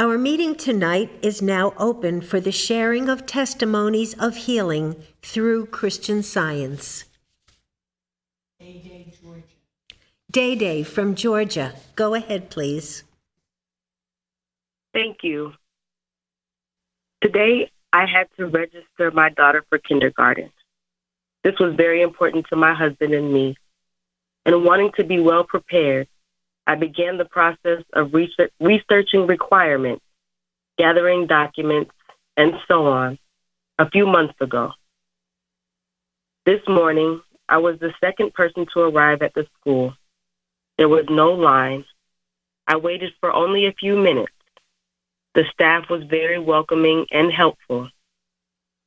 Our meeting tonight is now open for the sharing of testimonies of healing through Christian Science. Day from Georgia. Go ahead, please. Thank you. Today, I had to register my daughter for kindergarten. This was very important to my husband and me. And wanting to be well prepared, I began the process of researching requirements, gathering documents, and so on a few months ago. This morning, I was the second person to arrive at the school. There was no line. I waited for only a few minutes. The staff was very welcoming and helpful.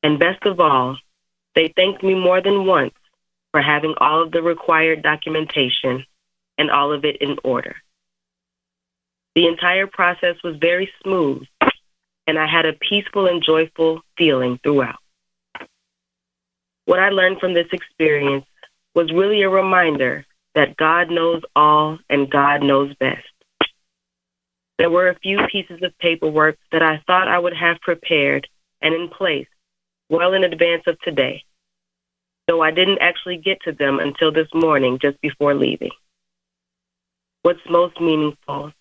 And best of all, they thanked me more than once for having all of the required documentation and all of it in order. The entire process was very smooth, and I had a peaceful and joyful feeling throughout. What I learned from this experience was really a reminder that God knows all and God knows best. There were a few pieces of paperwork that I thought I would have prepared and in place well in advance of today, though I didn't actually get to them until this morning just before leaving. What's most meaningful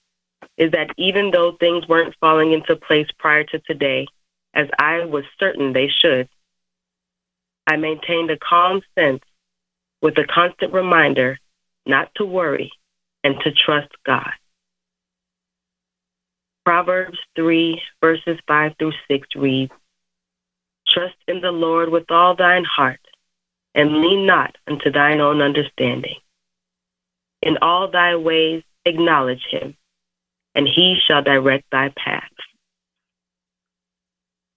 is that even though things weren't falling into place prior to today, as I was certain they should, I maintained a calm sense with a constant reminder not to worry and to trust God. Proverbs 3, verses 5 through 6 reads, "Trust in the Lord with all thine heart, and lean not unto thine own understanding. In all thy ways acknowledge him, and he shall direct thy paths."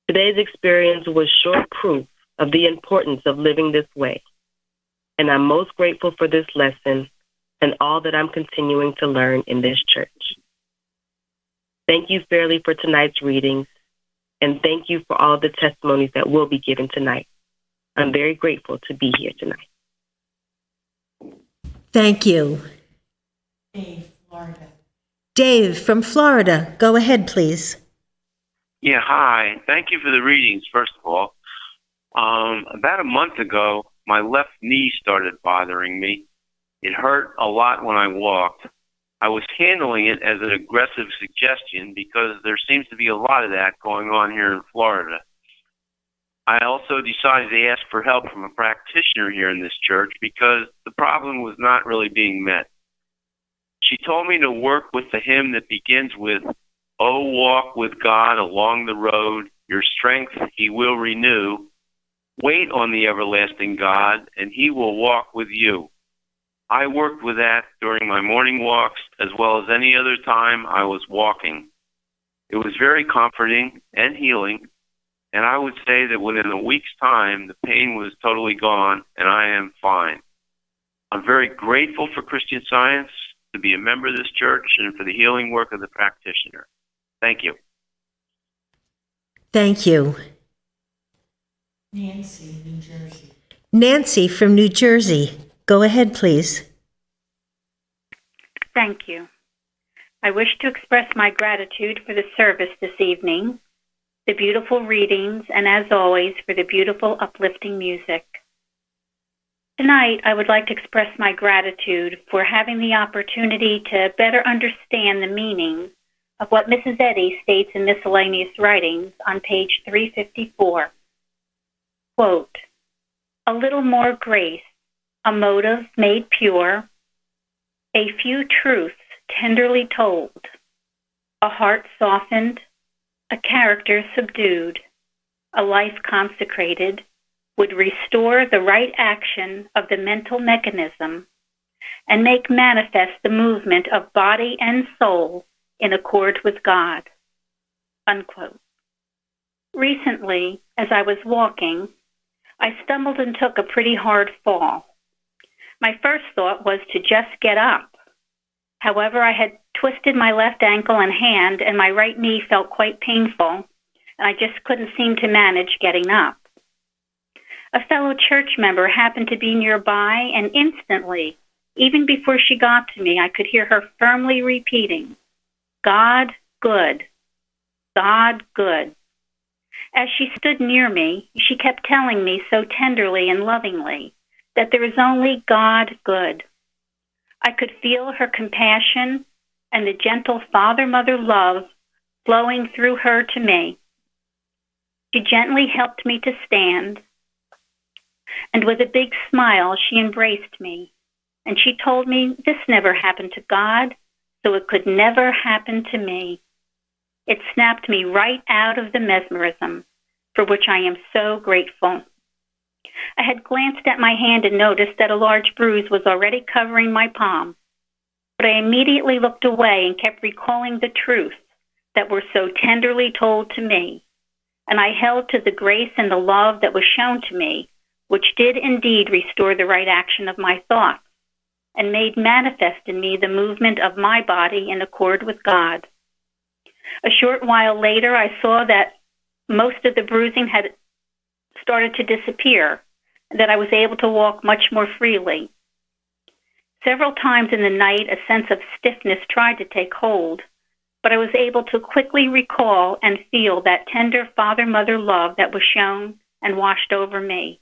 Today's experience was sure proof of the importance of living this way, and I'm most grateful for this lesson and all that I'm continuing to learn in this church. Thank you, Fairley, for tonight's readings, and thank you for all of the testimonies that will be given tonight. I'm very grateful to be here tonight. Thank you. Dave from Florida. Go ahead, please. Yeah, hi. Thank you for the readings, first of all. About a month ago, my left knee started bothering me. It hurt a lot when I walked. I was handling it as an aggressive suggestion because there seems to be a lot of that going on here in Florida. I also decided to ask for help from a practitioner here in this church because the problem was not really being met. She told me to work with the hymn that begins with, "Oh, walk with God along the road, your strength he will renew. Wait on the everlasting God, and he will walk with you." I worked with that during my morning walks as well as any other time I was walking. It was very comforting and healing, and I would say that within a week's time, the pain was totally gone, and I am fine. I'm very grateful for Christian Science, to be a member of this church, and for the healing work of the practitioner. Thank you. Thank you. Nancy, New Jersey. Nancy from New Jersey. Go ahead, please. Thank you. I wish to express my gratitude for the service this evening, the beautiful readings, and as always, for the beautiful, uplifting music. Tonight, I would like to express my gratitude for having the opportunity to better understand the meaning of what Mrs. Eddy states in Miscellaneous Writings on page 354. Quote, "A little more grace, a motive made pure, a few truths tenderly told, a heart softened, a character subdued, a life consecrated, would restore the right action of the mental mechanism and make manifest the movement of body and soul in accord with God." Unquote. Recently, as I was walking, I stumbled and took a pretty hard fall. My first thought was to just get up. However, I had twisted my left ankle and hand, and my right knee felt quite painful, and I just couldn't seem to manage getting up. A fellow church member happened to be nearby, and instantly, even before she got to me, I could hear her firmly repeating, "God good, God good. As she stood near me, she kept telling me so tenderly and lovingly that there is only God good. I could feel her compassion and the gentle father-mother love flowing through her to me. She gently helped me to stand, and with a big smile, she embraced me, and she told me this never happened to God, so it could never happen to me. It snapped me right out of the mesmerism, for which I am so grateful. I had glanced at my hand and noticed that a large bruise was already covering my palm, but I immediately looked away and kept recalling the truths that were so tenderly told to me, and I held to the grace and the love that was shown to me, which did indeed restore the right action of my thoughts, and made manifest in me the movement of my body in accord with God. A short while later, I saw that most of the bruising had started to disappear, and that I was able to walk much more freely. Several times in the night, a sense of stiffness tried to take hold, but I was able to quickly recall and feel that tender father-mother love that was shown and washed over me.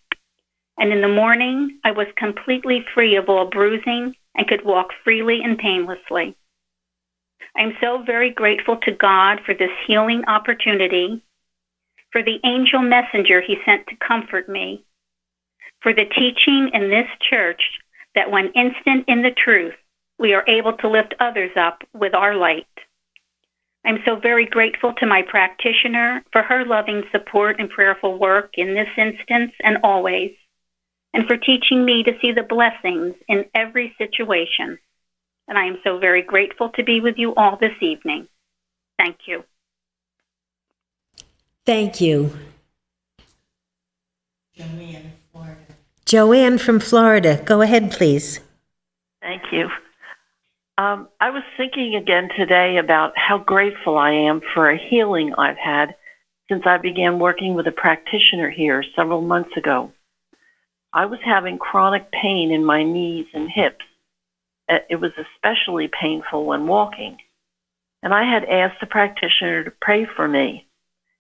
And in the morning, I was completely free of all bruising and could walk freely and painlessly. I am so very grateful to God for this healing opportunity, for the angel messenger he sent to comfort me, for the teaching in this church that when instant in the truth, we are able to lift others up with our light. I'm so very grateful to my practitioner for her loving support and prayerful work in this instance and always, and for teaching me to see the blessings in every situation. And I am so very grateful to be with you all this evening. Thank you. Thank you. Joanne, Florida. Joanne from Florida. Go ahead, please. Thank you. I was thinking again today about how grateful I am for a healing I've had since I began working with a practitioner here several months ago. I was having chronic pain in my knees and hips. It was especially painful when walking. And I had asked the practitioner to pray for me.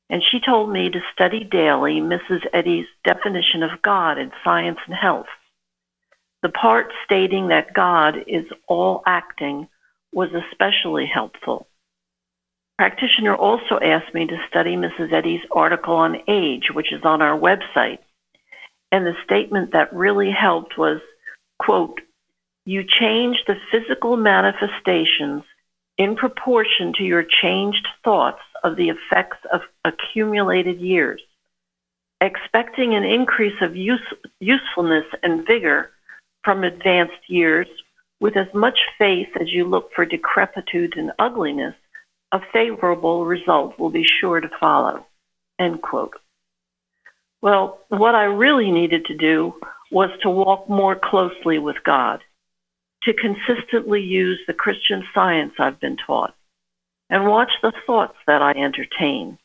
And she told me to study daily Mrs. Eddy's definition of God in Science and Health. The part stating that God is all acting was especially helpful. Practitioner also asked me to study Mrs. Eddy's article on age, which is on our website. And the statement that really helped was, quote, "You change the physical manifestations in proportion to your changed thoughts of the effects of accumulated years. Expecting an increase of usefulness and vigor from advanced years, with as much faith as you look for decrepitude and ugliness, a favorable result will be sure to follow." End quote. Well, what I really needed to do was to walk more closely with God, to consistently use the Christian Science I've been taught, and watch the thoughts that I entertain,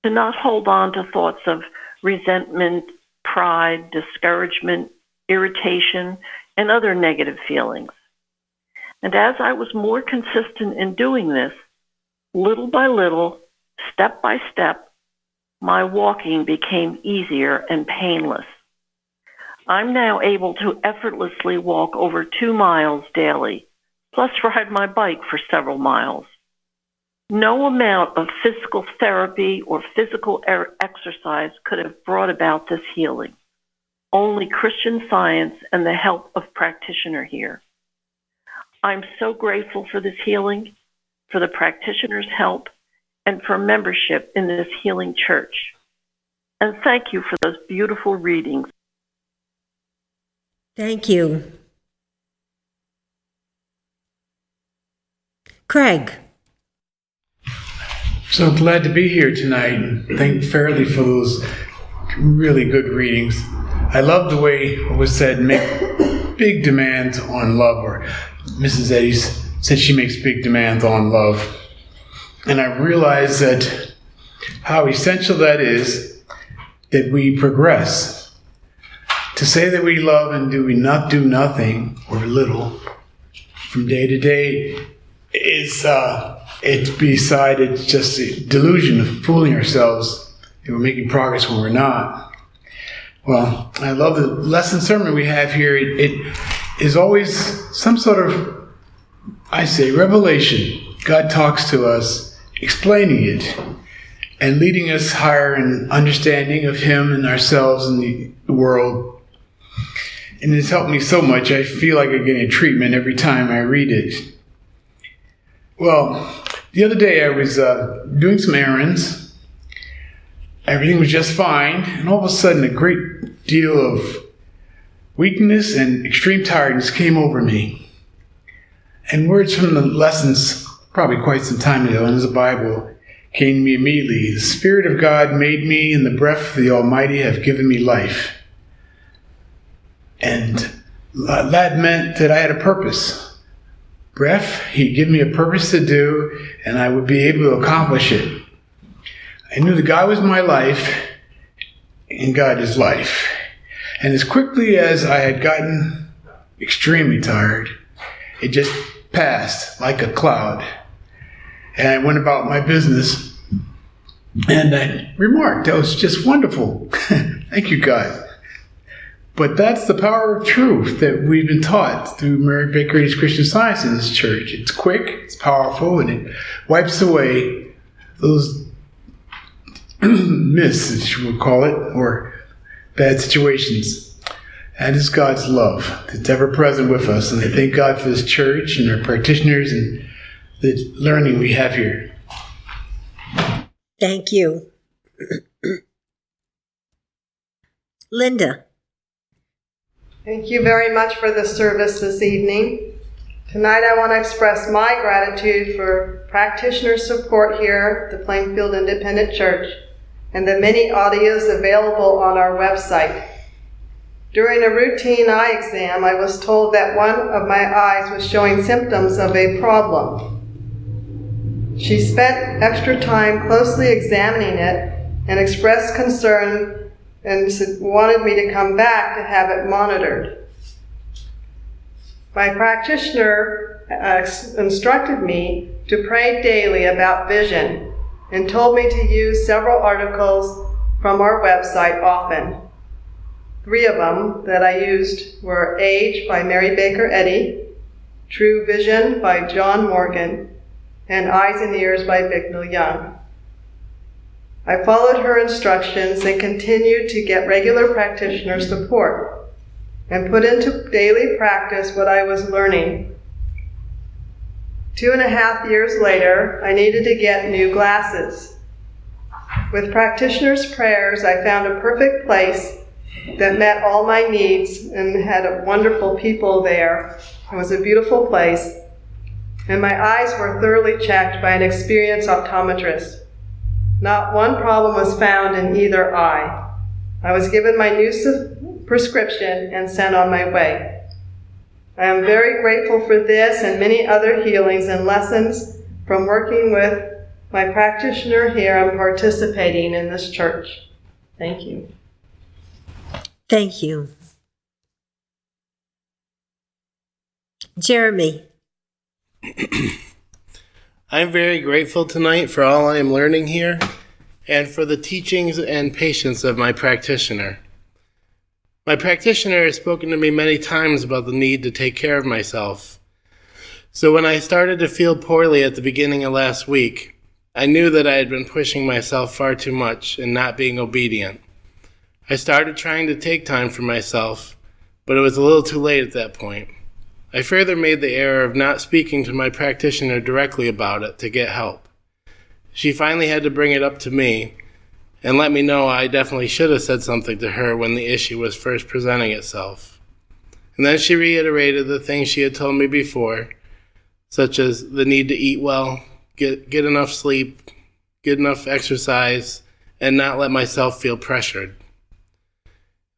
to not hold on to thoughts of resentment, pride, discouragement, irritation, and other negative feelings. And as I was more consistent in doing this, little by little, step by step, my walking became easier and painless. I'm now able to effortlessly walk over 2 miles daily, plus ride my bike for several miles. No amount of physical therapy or physical exercise could have brought about this healing. Only Christian Science and the help of practitioner here. I'm so grateful for this healing, for the practitioner's help, and for membership in this healing church. And thank you for those beautiful readings. Thank you. Craig. So glad to be here tonight, and thank Fairley for those really good readings. I love the way it was said, make big demands on love, or Mrs. Eddy said she makes big demands on love. And I realize that how essential that is, that we progress. To say that we love and we not do nothing or little from day to day is it's just a delusion of fooling ourselves that we're making progress when we're not. Well, I love the lesson sermon we have here. It is always some sort of, I say, revelation. God talks to us, explaining it, and leading us higher in understanding of Him and ourselves and the world. And it's helped me so much. I feel like I'm getting a treatment every time I read it. Well, the other day I was doing some errands. Everything was just fine. And all of a sudden, a great deal of weakness and extreme tiredness came over me. And words from the lessons, probably quite some time ago in the Bible, came to me immediately. The Spirit of God made me, and the breath of the Almighty have given me life. And that meant that I had a purpose. Breath, He'd give me a purpose to do, and I would be able to accomplish it. I knew that God was my life, and God is life. And as quickly as I had gotten extremely tired, it just passed like a cloud. And I went about my business, and I remarked, that was just wonderful. Thank you, God. But that's the power of truth that we've been taught through Mary Baker's Christian Science in this church. It's quick, it's powerful, and it wipes away those myths, as you would call it, or bad situations. That is God's love. It's ever present with us. And I thank God for this church and our practitioners and the learning we have here. Thank you. Linda. Thank you very much for the service this evening. Tonight I want to express my gratitude for practitioner support here at the Plainfield Independent Church and the many audios available on our website. During a routine eye exam, I was told that one of my eyes was showing symptoms of a problem. She spent extra time closely examining it and expressed concern and wanted me to come back to have it monitored. My practitioner instructed me to pray daily about vision and told me to use several articles from our website often. 3 of them that I used were Age by Mary Baker Eddy, True Vision by John Morgan, and Eyes and Ears by Bicknell Young. I followed her instructions and continued to get regular practitioner support and put into daily practice what I was learning. 2.5 years later, I needed to get new glasses. With practitioners' prayers, I found a perfect place that met all my needs and had wonderful people there. It was a beautiful place, and my eyes were thoroughly checked by an experienced optometrist. Not one problem was found in either eye. I was given my new prescription and sent on my way. I am very grateful for this and many other healings and lessons from working with my practitioner here and participating in this church. Thank you. Thank you. Jeremy. I'm very grateful tonight for all I am learning here and for the teachings and patience of my practitioner. My practitioner has spoken to me many times about the need to take care of myself. So when I started to feel poorly at the beginning of last week, I knew that I had been pushing myself far too much and not being obedient. I started trying to take time for myself, but it was a little too late at that point. I further made the error of not speaking to my practitioner directly about it to get help. She finally had to bring it up to me and let me know I definitely should have said something to her when the issue was first presenting itself. And then she reiterated the things she had told me before, such as the need to eat well, get enough sleep, get enough exercise, and not let myself feel pressured.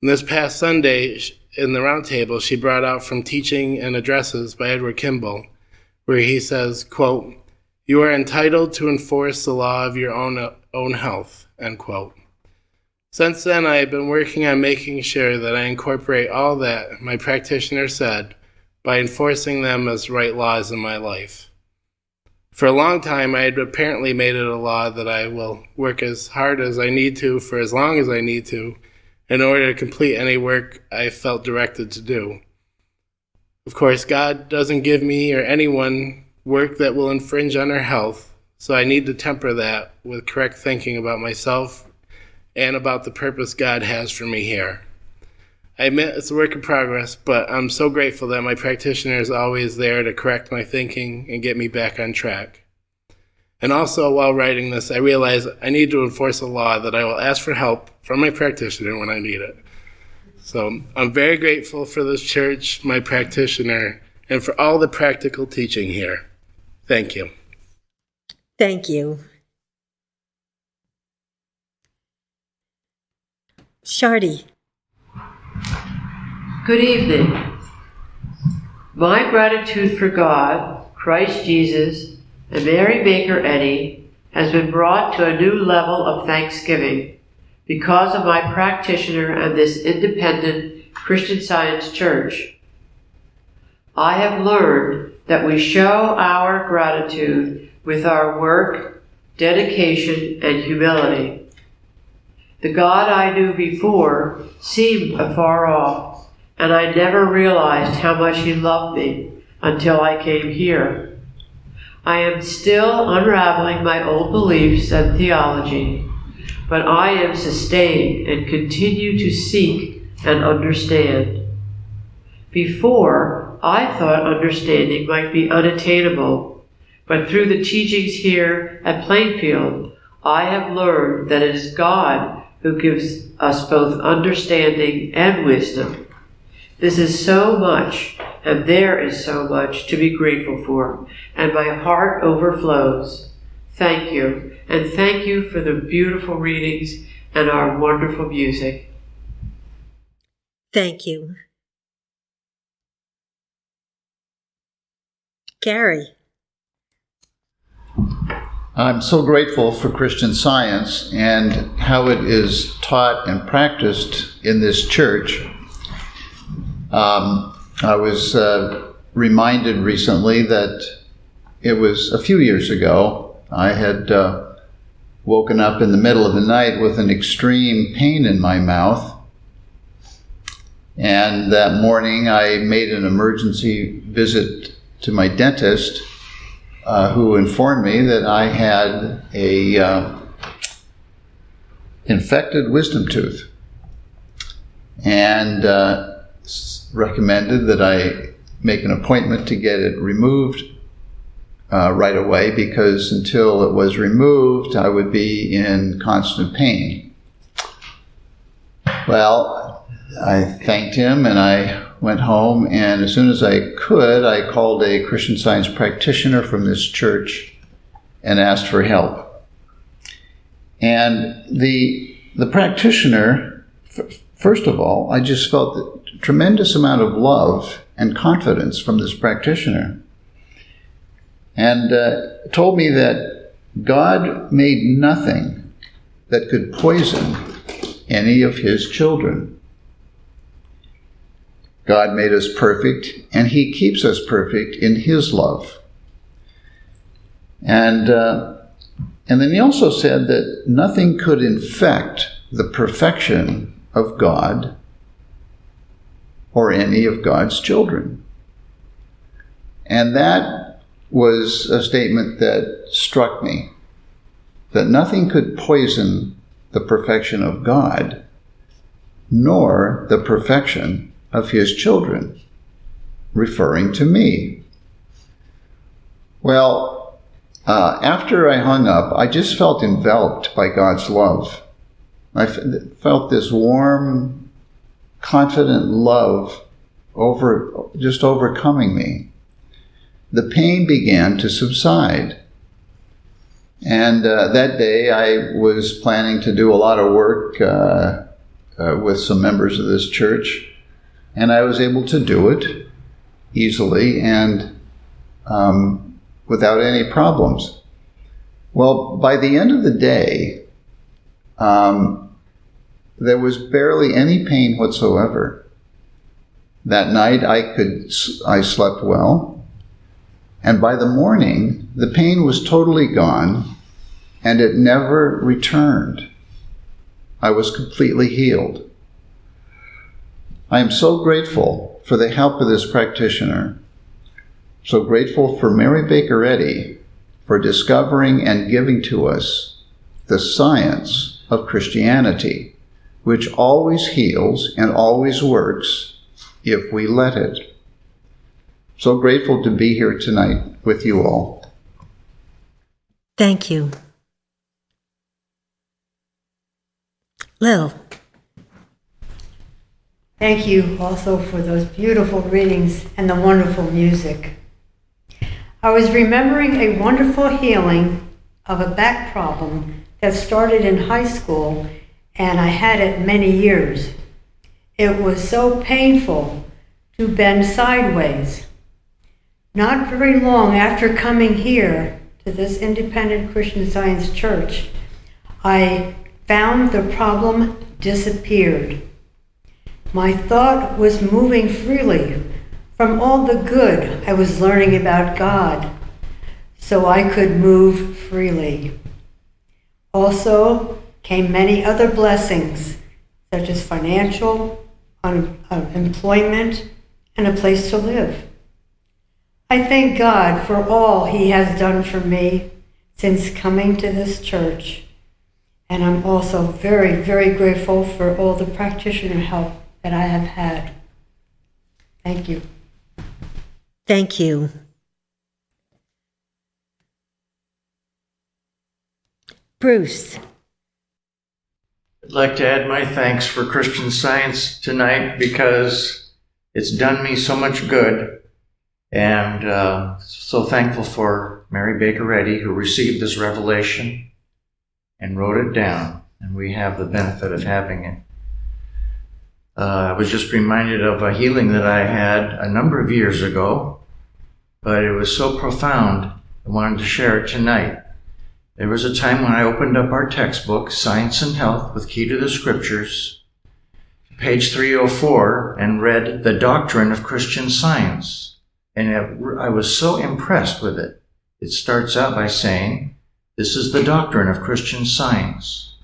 And this past Sunday, in the roundtable, she brought out from Teaching and Addresses by Edward Kimball, where he says, quote, "You are entitled to enforce the law of your own health," end quote. Since then, I have been working on making sure that I incorporate all that my practitioner said by enforcing them as right laws in my life. For a long time, I had apparently made it a law that I will work as hard as I need to for as long as I need to in order to complete any work I felt directed to do. Of course, God doesn't give me or anyone work that will infringe on our health, so I need to temper that with correct thinking about myself and about the purpose God has for me here. I admit it's a work in progress, but I'm so grateful that my practitioner is always there to correct my thinking and get me back on track. And also, while writing this, I realized I need to enforce a law that I will ask for help from my practitioner when I need it. So I'm very grateful for this church, my practitioner, and for all the practical teaching here. Thank you. Thank you. Shardy. Good evening. My gratitude for God, Christ Jesus, and Mary Baker Eddy has been brought to a new level of thanksgiving because of my practitioner and this independent Christian Science church. I have learned that we show our gratitude with our work, dedication, and humility. The God I knew before seemed afar off, and I never realized how much He loved me until I came here. I am still unraveling my old beliefs and theology, but I am sustained and continue to seek and understand. Before, I thought understanding might be unattainable, but through the teachings here at Plainfield, I have learned that it is God who gives us both understanding and wisdom. This is so much, and there is so much to be grateful for, and my heart overflows. Thank you, and thank you for the beautiful readings and our wonderful music. Thank you. Gary. I'm so grateful for Christian Science and how it is taught and practiced in this church. I was reminded recently that it was a few years ago I had woken up in the middle of the night with an extreme pain in my mouth. And that morning I made an emergency visit to my dentist, who informed me that I had a infected wisdom tooth, and recommended that I make an appointment to get it removed right away, because until it was removed, I would be in constant pain. Well, I thanked him and I went home, and as soon as I could, I called a Christian Science practitioner from this church and asked for help. And the practitioner, first of all, I just felt the tremendous amount of love and confidence from this practitioner, and told me that God made nothing that could poison any of His children. God made us perfect, and He keeps us perfect in His love. And then He also said that nothing could infect the perfection of God or any of God's children. And that was a statement that struck me, that nothing could poison the perfection of God, nor the perfection of His children, referring to me. Well, after I hung up, I just felt enveloped by God's love. I felt this warm, confident love just overcoming me. The pain began to subside. And that day I was planning to do a lot of work with some members of this church, and I was able to do it easily and without any problems. Well, by the end of the day, there was barely any pain whatsoever. That night I slept well, And by the morning, the pain was totally gone, and it never returned. I was completely healed. I am so grateful for the help of this practitioner. So grateful for Mary Baker Eddy for discovering and giving to us the science of Christianity, which always heals and always works if we let it. So grateful to be here tonight with you all. Thank you. Lil. Thank you also for those beautiful readings and the wonderful music. I was remembering a wonderful healing of a back problem that started in high school, and I had it many years. It was so painful to bend sideways. Not very long after coming here to this independent Christian Science church, I found the problem disappeared. My thought was moving freely from all the good I was learning about God, so I could move freely. Also came many other blessings, such as financial, employment, and a place to live. I thank God for all He has done for me since coming to this church. And I'm also very, very grateful for all the practitioner help that I have had. Thank you. Thank you. Bruce. I'd like to add my thanks for Christian Science tonight because it's done me so much good. And so thankful for Mary Baker Eddy, who received this revelation and wrote it down, and we have the benefit of having it. I was just reminded of a healing that I had a number of years ago, but it was so profound, I wanted to share it tonight. There was a time when I opened up our textbook, Science and Health with Key to the Scriptures, page 304, and read The Doctrine of Christian Science. And I was so impressed with it. It starts out by saying, this is the doctrine of Christian Science,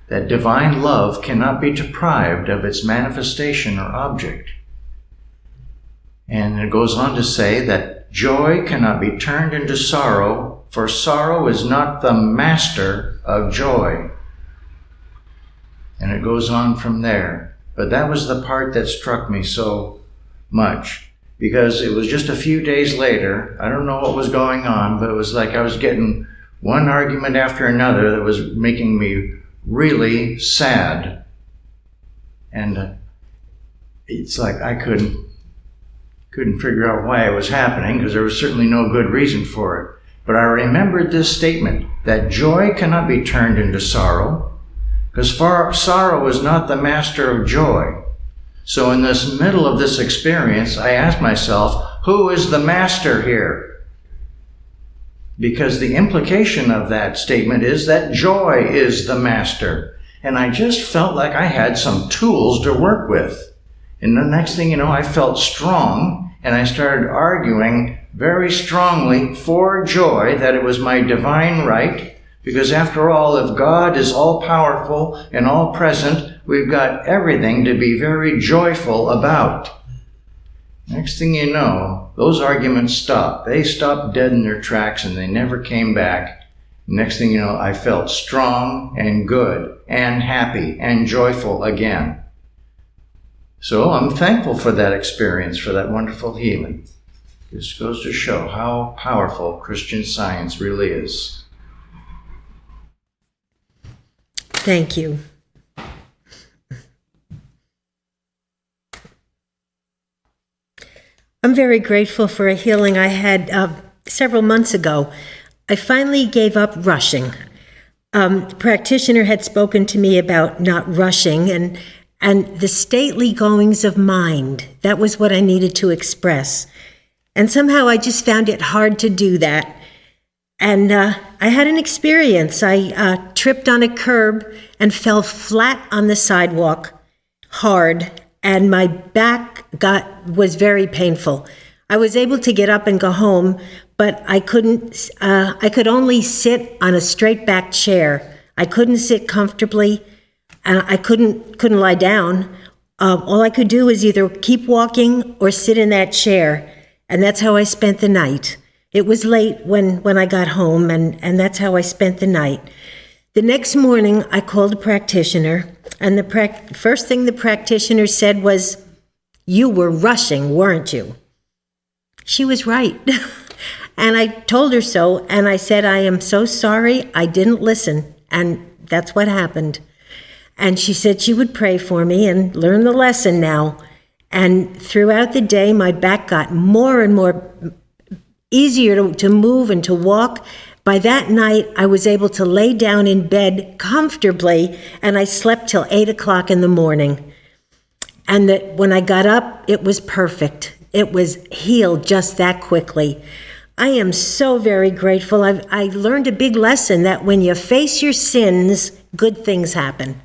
that divine love cannot be deprived of its manifestation or object. And it goes on to say that joy cannot be turned into sorrow, for sorrow is not the master of joy. And it goes on from there. But that was the part that struck me so much, because it was just a few days later. I don't know what was going on, but it was like I was getting one argument after another that was making me really sad. And it's like I couldn't figure out why it was happening, because there was certainly no good reason for it. But I remembered this statement, that joy cannot be turned into sorrow, because sorrow is not the master of joy. So in this middle of this experience, I asked myself, who is the master here? Because the implication of that statement is that joy is the master. And I just felt like I had some tools to work with. And the next thing you know, I felt strong, and I started arguing very strongly for joy, that it was my divine right. Because after all, if God is all-powerful and all-present, we've got everything to be very joyful about. Next thing you know, those arguments stopped. They stopped dead in their tracks, and they never came back. Next thing you know, I felt strong and good and happy and joyful again. So I'm thankful for that experience, for that wonderful healing. This goes to show how powerful Christian Science really is. Thank you. I'm very grateful for a healing I had several months ago. I finally gave up rushing. The practitioner had spoken to me about not rushing and the stately goings of mind. That was what I needed to express. And somehow I just found it hard to do that. And I had an experience. I tripped on a curb and fell flat on the sidewalk, hard, and my back was very painful. I was able to get up and go home, but I couldn't. I could only sit on a straight back chair. I couldn't sit comfortably. I couldn't lie down. All I could do was either keep walking or sit in that chair, and that's how I spent the night. It was late when I got home, and that's how I spent the night. The next morning, I called a practitioner, and the first thing the practitioner said was, "You were rushing, weren't you?" She was right. And I told her so, and I said, "I am so sorry, I didn't listen," and that's what happened. And she said she would pray for me and learn the lesson now. And throughout the day, my back got more and more easier to move and to walk. By that night, I was able to lay down in bed comfortably, and I slept till 8 o'clock in the morning. And that when I got up, it was perfect. It was healed just that quickly. I am so very grateful. I learned a big lesson that when you face your sins, good things happen.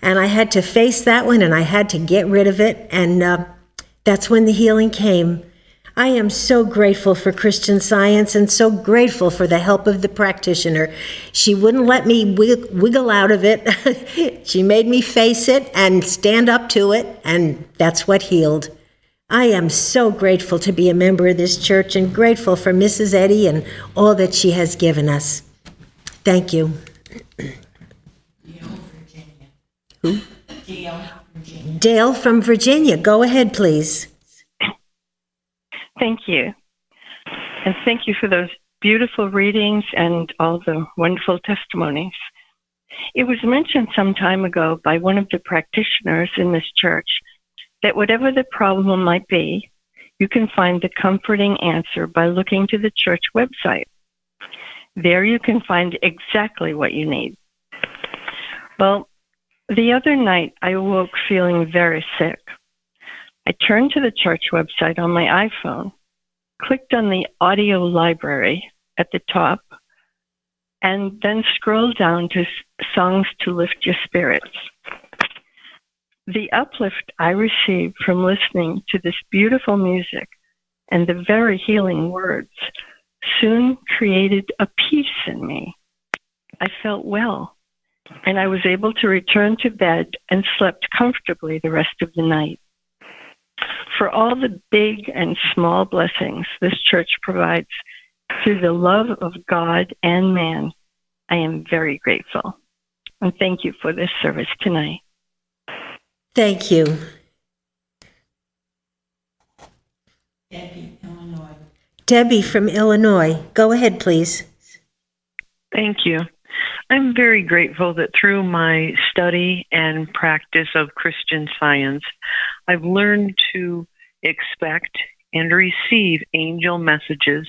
And I had to face that one, and I had to get rid of it, and that's when the healing came. I am so grateful for Christian Science and so grateful for the help of the practitioner. She wouldn't let me wiggle out of it. She made me face it and stand up to it, and that's what healed. I am so grateful to be a member of this church and grateful for Mrs. Eddy and all that she has given us. Thank you. Who? Dale from Virginia. Go ahead, please. Thank you. And thank you for those beautiful readings and all the wonderful testimonies. It was mentioned some time ago by one of the practitioners in this church that whatever the problem might be, you can find the comforting answer by looking to the church website. There you can find exactly what you need. Well, the other night I awoke feeling very sick. I turned to the church website on my iPhone, clicked on the audio library at the top, and then scrolled down to songs to lift your spirits. The uplift I received from listening to this beautiful music and the very healing words soon created a peace in me. I felt well, and I was able to return to bed and slept comfortably the rest of the night. For all the big and small blessings this church provides through the love of God and man, I am very grateful. And thank you for this service tonight. Thank you. Debbie from Illinois. Go ahead, please. Thank you. I'm very grateful that through my study and practice of Christian Science, I've learned to expect and receive angel messages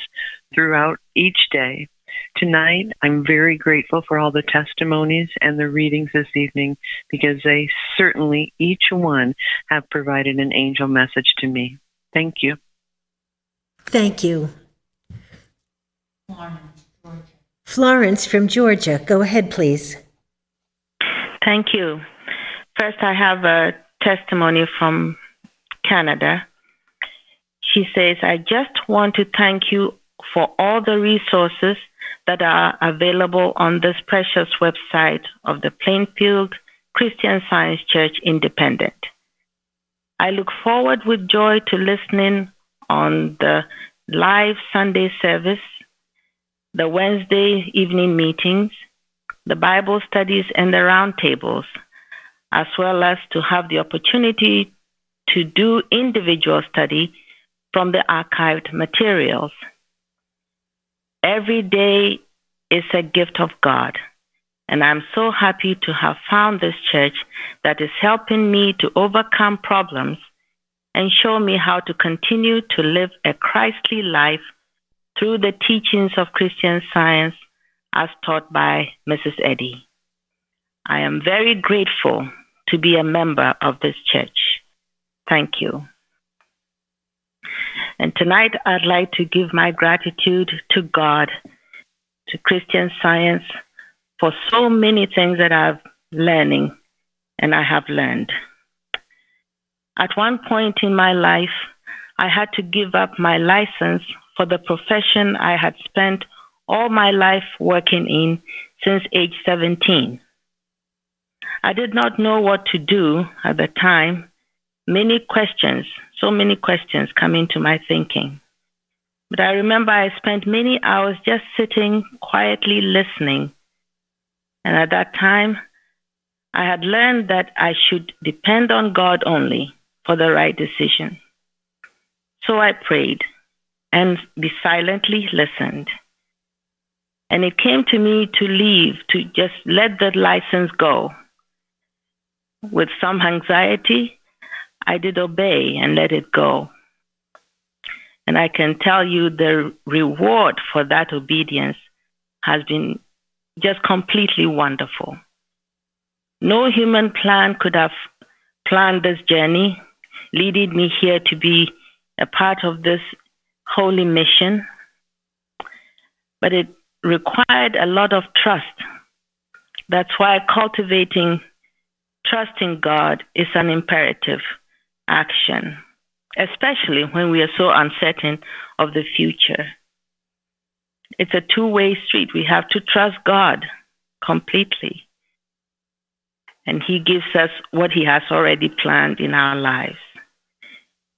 throughout each day. Tonight, I'm very grateful for all the testimonies and the readings this evening because they certainly, each one, have provided an angel message to me. Thank you. Thank you. Florence from Georgia. Go ahead, please. Thank you. First, I have a testimony from Canada. She says, I just want to thank you for all the resources that are available on this precious website of the Plainfield Christian Science Church Independent. I look forward with joy to listening on the live Sunday service, the Wednesday evening meetings, the Bible studies, and the roundtables, as well as to have the opportunity to do individual study from the archived materials. Every day is a gift of God, and I'm so happy to have found this church that is helping me to overcome problems and show me how to continue to live a Christly life through the teachings of Christian Science as taught by Mrs. Eddy. I am very grateful to be a member of this church. Thank you. And tonight, I'd like to give my gratitude to God, to Christian Science, for so many things that I've learning and I have learned. At one point in my life, I had to give up my license for the profession I had spent all my life working in since age 17. I did not know what to do at the time. So many questions come into my thinking. But I remember I spent many hours just sitting quietly listening. And at that time, I had learned that I should depend on God only for the right decision. So I prayed and silently listened. And it came to me to leave, to just let the license go. With some anxiety, I did obey and let it go. And I can tell you the reward for that obedience has been just completely wonderful. No human plan could have planned this journey, leading me here to be a part of this holy mission. But it required a lot of trust. That's why cultivating trust in God is an imperative action, especially when we are so uncertain of the future. It's a two-way street. We have to trust God completely. And He gives us what He has already planned in our lives.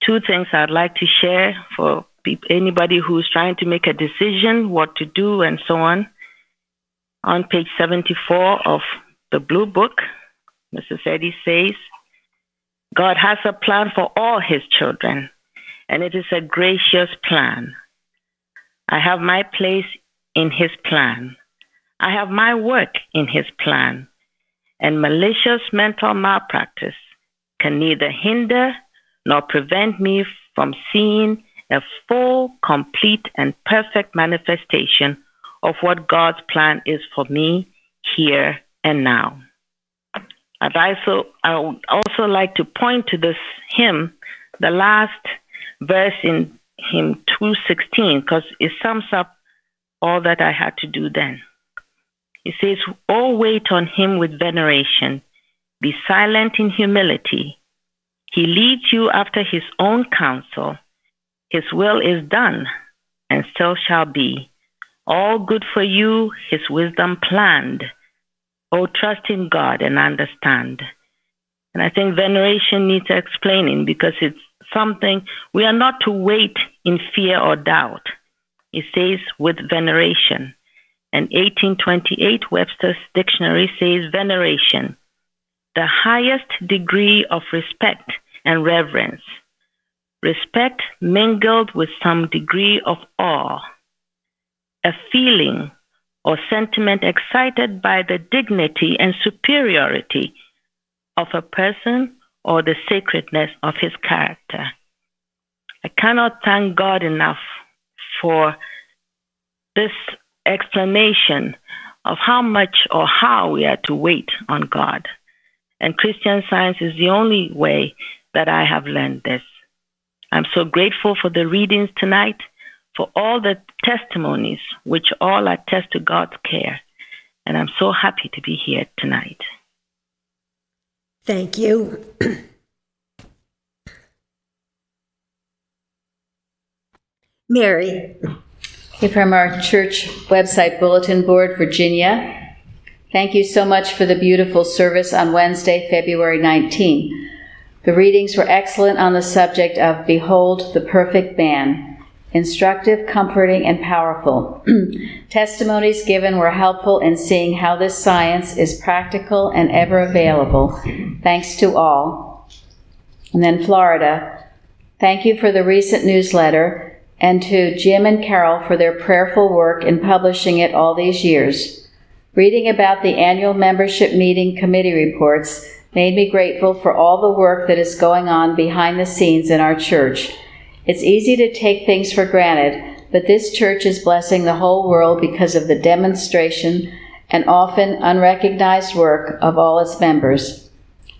Two things I'd like to share for anybody who's trying to make a decision, what to do, and so on. On page 74 of the Blue Book, Mrs. Eddy says, God has a plan for all His children, and it is a gracious plan. I have my place in His plan. I have my work in His plan, and malicious mental malpractice can neither hinder nor prevent me from seeing a full, complete, and perfect manifestation of what God's plan is for me here and now. I would also like to point to this hymn, the last verse in hymn 216, because it sums up all that I had to do then. It says, "Oh, wait on Him with veneration. Be silent in humility. He leads you after His own counsel. His will is done and still shall be. All good for you, His wisdom planned. Oh, trust in God and understand." And I think veneration needs explaining because it's something we are not to wait in fear or doubt. It says with veneration. And 1828 Webster's Dictionary says veneration, the highest degree of respect and reverence. Respect mingled with some degree of awe. A feeling or sentiment excited by the dignity and superiority of a person or the sacredness of his character. I cannot thank God enough for this explanation of how much or how we are to wait on God. And Christian Science is the only way that I have learned this. I'm so grateful for the readings tonight, for all the testimonies which all attest to God's care. And I'm so happy to be here tonight. Thank you. Mary. Okay, from our church website bulletin board, Virginia. Thank you so much for the beautiful service on Wednesday, February 19. The readings were excellent on the subject of Behold the Perfect Man. Instructive, comforting, and powerful. Testimonies given were helpful in seeing how this science is practical and ever available. Thanks to all. And then Florida. Thank you for the recent newsletter, and to Jim and Carol for their prayerful work in publishing it all these years. Reading about the annual membership meeting committee reports made me grateful for all the work that is going on behind the scenes in our church. It's easy to take things for granted, but this church is blessing the whole world because of the demonstration and often unrecognized work of all its members.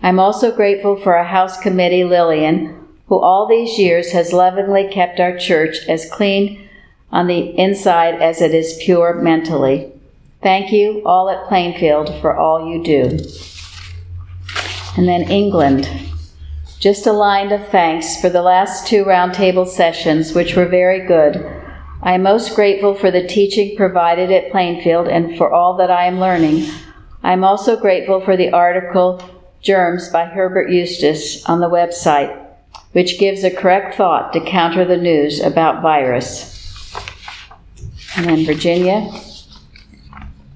I'm also grateful for our house committee, Lillian, who all these years has lovingly kept our church as clean on the inside as it is pure mentally. Thank you, all at Plainfield, for all you do. And then England. Just a line of thanks for the last 2 roundtable sessions, which were very good. I am most grateful for the teaching provided at Plainfield and for all that I am learning. I am also grateful for the article Germs by Herbert Eustace on the website, which gives a correct thought to counter the news about virus. And then Virginia.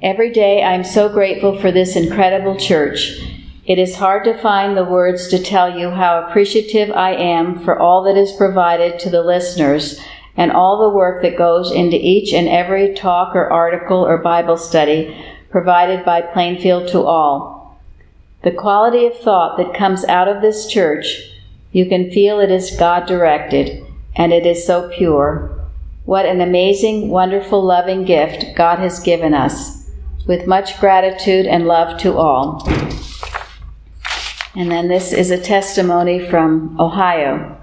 Every day I am so grateful for this incredible church. It is hard to find the words to tell you how appreciative I am for all that is provided to the listeners and all the work that goes into each and every talk or article or Bible study provided by Plainfield to all. The quality of thought that comes out of this church, you can feel it is God-directed, and it is so pure. What an amazing, wonderful, loving gift God has given us. With much gratitude and love to all. And then this is a testimony from Ohio.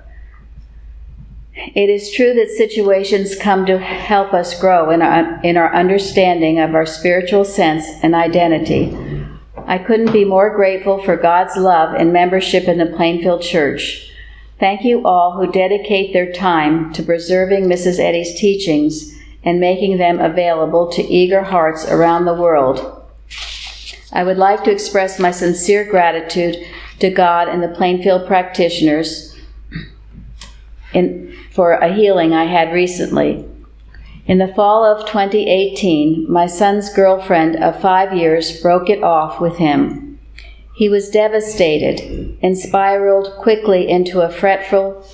It is true that situations come to help us grow in our understanding of our spiritual sense and identity. I couldn't be more grateful for God's love and membership in the Plainfield Church. Thank you all who dedicate their time to preserving Mrs. Eddy's teachings and making them available to eager hearts around the world. I would like to express my sincere gratitude to God and the Plainfield practitioners for a healing I had recently. In the fall of 2018, my son's girlfriend of 5 years broke it off with him. He was devastated and spiraled quickly into a fretful,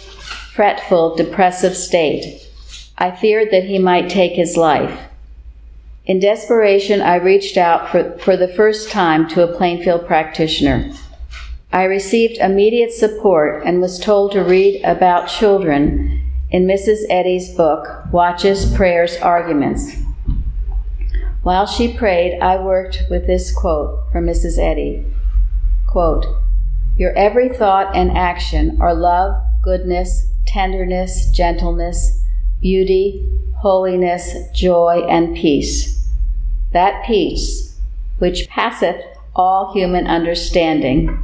depressive state. I feared that he might take his life. In desperation, I reached out for the first time to a Plainfield practitioner. I received immediate support and was told to read about children in Mrs. Eddy's book, Watches, Prayers, Arguments. While she prayed, I worked with this quote from Mrs. Eddy. Quote, "Your every thought and action are love, goodness, tenderness, gentleness, beauty, holiness, joy, and peace. That peace which passeth all human understanding.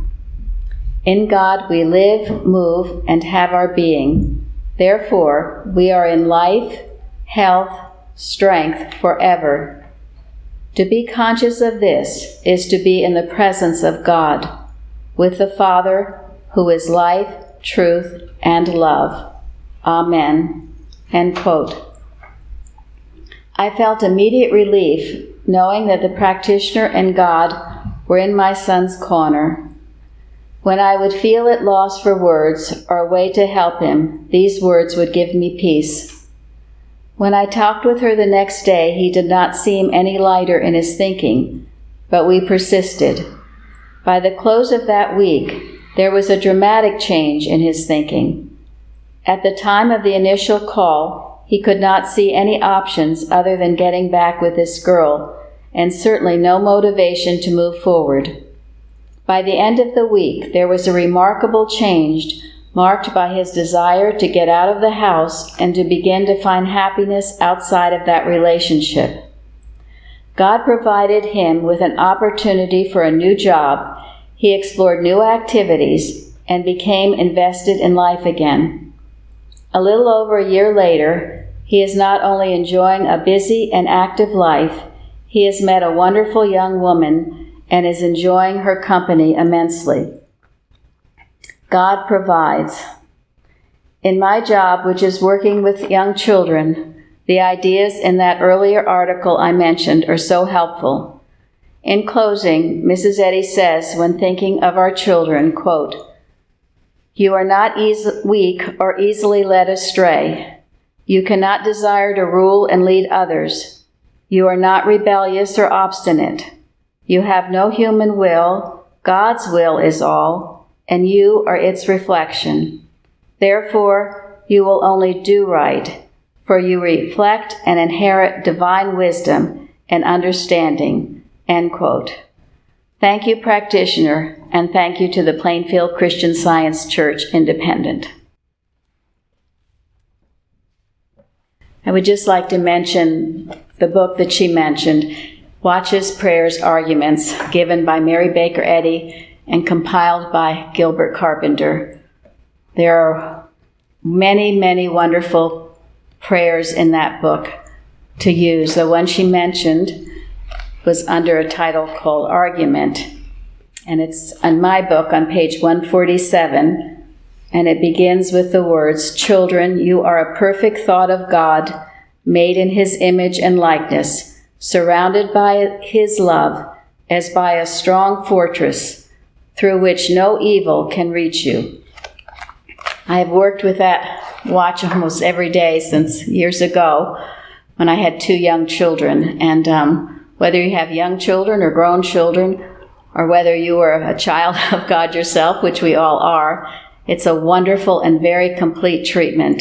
In God we live, move, and have our being. Therefore, we are in life, health, strength forever. To be conscious of this is to be in the presence of God, with the Father, who is life, truth, and love. Amen." End quote. I felt immediate relief knowing that the practitioner and God were in my son's corner. When I would feel at loss for words or a way to help him, these words would give me peace. When I talked with her the next day, he did not seem any lighter in his thinking, but we persisted. By the close of that week, there was a dramatic change in his thinking. At the time of the initial call, he could not see any options other than getting back with this girl, and certainly no motivation to move forward. By the end of the week, there was a remarkable change marked by his desire to get out of the house and to begin to find happiness outside of that relationship. God provided him with an opportunity for a new job. He explored new activities and became invested in life again. A little over a year later, he is not only enjoying a busy and active life, he has met a wonderful young woman and is enjoying her company immensely. God provides. In my job, which is working with young children, the ideas in that earlier article I mentioned are so helpful. In closing, Mrs. Eddy says, when thinking of our children, quote, "You are not weak or easily led astray. You cannot desire to rule and lead others. You are not rebellious or obstinate. You have no human will. God's will is all, and you are its reflection. Therefore, you will only do right, for you reflect and inherit divine wisdom and understanding." End quote. Thank you, practitioner, and thank you to the Plainfield Christian Science Church Independent. I would just like to mention the book that she mentioned, Watches, Prayers, Arguments, given by Mary Baker Eddy and compiled by Gilbert Carpenter. There are many, many wonderful prayers in that book to use. The one she mentioned was under a title called Argument, and it's in my book on page 147, and it begins with the words, "Children, you are a perfect thought of God, made in his image and likeness, surrounded by his love as by a strong fortress through which no evil can reach you." I have worked with that watch almost every day since years ago when I had 2 young children. And whether you have young children or grown children, or whether you are a child of God yourself, which we all are, it's a wonderful and very complete treatment